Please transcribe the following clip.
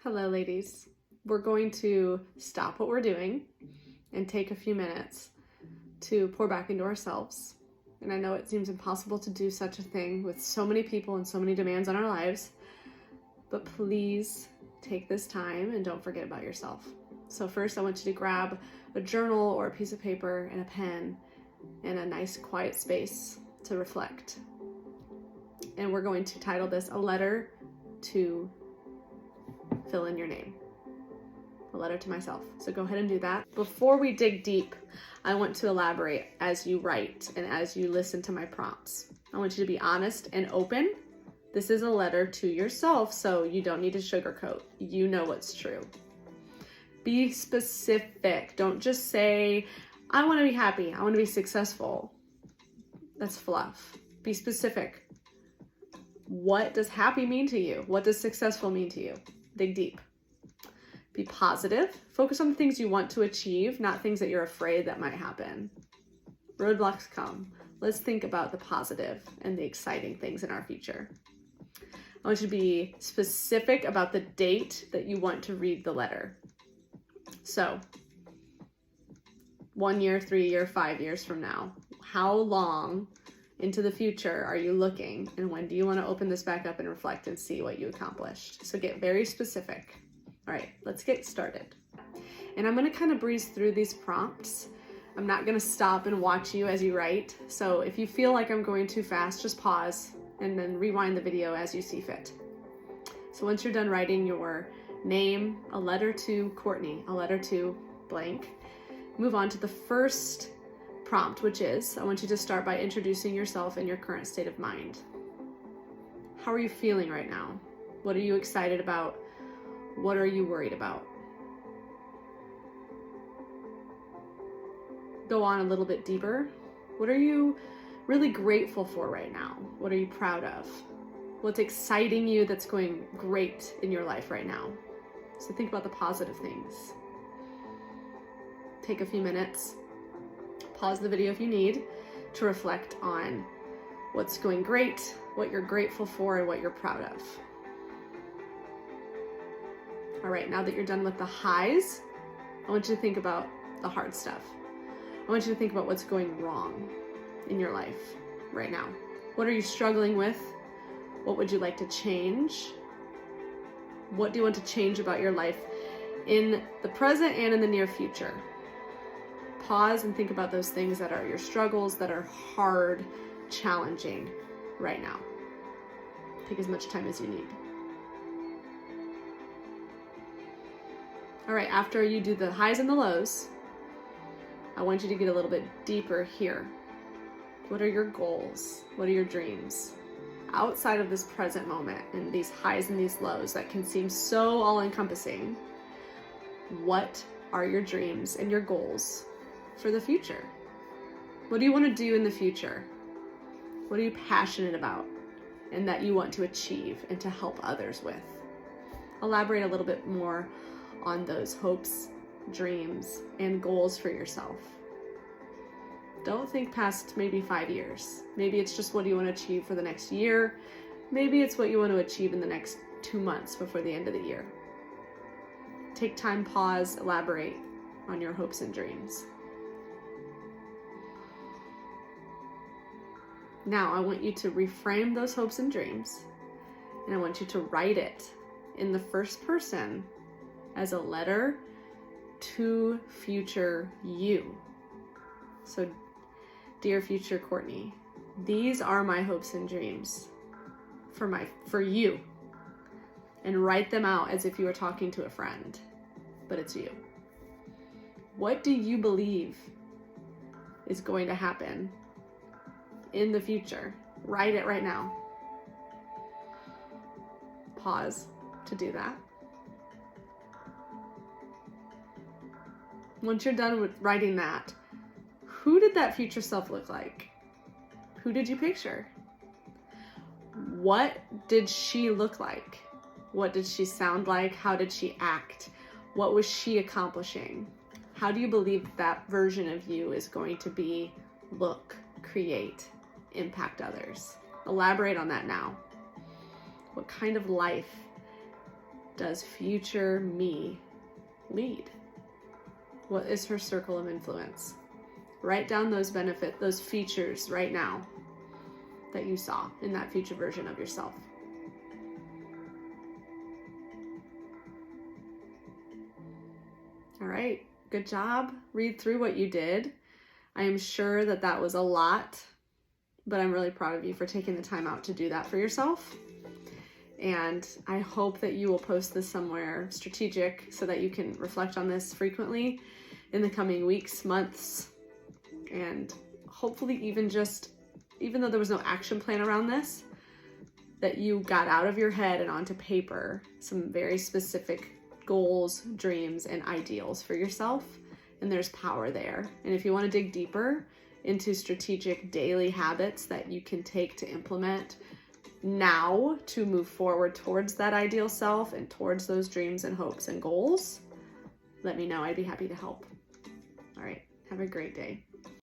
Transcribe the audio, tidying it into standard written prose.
Hello, ladies. We're going to stop what we're doing and take a few minutes to pour back into ourselves. And I know it seems impossible to do such a thing with so many people and so many demands on our lives, but please take this time and don't forget about yourself. So first, I want you to grab a journal or a piece of paper and a pen and a nice quiet space to reflect. And we're going to title this A Letter to Fill in your name. A letter to myself. So go ahead and do that. Before we dig deep, I want to elaborate as you write and as you listen to my prompts. I want you to be honest and open. This is a letter to yourself, so you don't need to sugarcoat. You know what's true. Be specific. Don't just say, I want to be happy. I want to be successful. That's fluff. Be specific. What does happy mean to you? What does successful mean to you? Dig deep. Be positive. Focus on the things you want to achieve, not things that you're afraid that might happen. Roadblocks come. Let's think about the positive and the exciting things in our future. I want you to be specific about the date that you want to read the letter. So, 1 year, 3 year, 5 years from now, how long into the future are you looking, and when do you want to open this back up and reflect and see what you accomplished? So get very specific. All right, let's get started. And I'm going to kind of breeze through these prompts. I'm not going to stop and watch you as you write. So if you feel like I'm going too fast, just pause and then rewind the video as you see fit. So once you're done writing your name, a letter to Courtney, a letter to blank, move on to the first prompt, which is, I want you to start by introducing yourself and your current state of mind. How are you feeling right now? What are you excited about? What are you worried about? Go on a little bit deeper. What are you really grateful for right now? What are you proud of? What's exciting you that's going great in your life right now? So think about the positive things. Take a few minutes. Pause the video if you need to reflect on what's going great, what you're grateful for, and what you're proud of. All right, now that you're done with the highs, I want you to think about the hard stuff. I want you to think about what's going wrong in your life right now. What are you struggling with? What would you like to change? What do you want to change about your life in the present and in the near future? Pause and think about those things that are your struggles, that are hard, challenging right now. Take as much time as you need. All right, after you do the highs and the lows, I want you to get a little bit deeper here. What are your goals? What are your dreams? Outside of this present moment and these highs and these lows that can seem so all-encompassing, what are your dreams and your goals for the future? What do you want to do in the future? What are you passionate about and that you want to achieve and to help others with? Elaborate a little bit more on those hopes, dreams, and goals for yourself. Don't think past maybe 5 years. Maybe it's just what do you want to achieve for the next year. Maybe it's what you want to achieve in the next 2 months before the end of the year. Take time, pause, elaborate on your hopes and dreams. Now, I want you to reframe those hopes and dreams, and I want you to write it in the first person as a letter to future you. So, dear future Courtney, these are my hopes and dreams for you. And write them out as if you were talking to a friend, but it's you. What do you believe is going to happen in the future? Write it right now. Pause to do that. Once you're done with writing that, who did that future self look like? Who did you picture? What did she look like? What did she sound like? How did she act? What was she accomplishing? How do you believe that version of you is going to be, look, create, impact others? Elaborate on that now. What kind of life does future me lead? What is her circle of influence? Write down those those features right now that you saw in that future version of yourself. All right, good job. Read through what you did. I am sure that that was a lot, but I'm really proud of you for taking the time out to do that for yourself. And I hope that you will post this somewhere strategic so that you can reflect on this frequently in the coming weeks, months, and hopefully even though there was no action plan around this, that you got out of your head and onto paper some very specific goals, dreams, and ideals for yourself. And there's power there. And if you want to dig deeper into strategic daily habits that you can take to implement now to move forward towards that ideal self and towards those dreams and hopes and goals, let me know. I'd be happy to help. All right. Have a great day.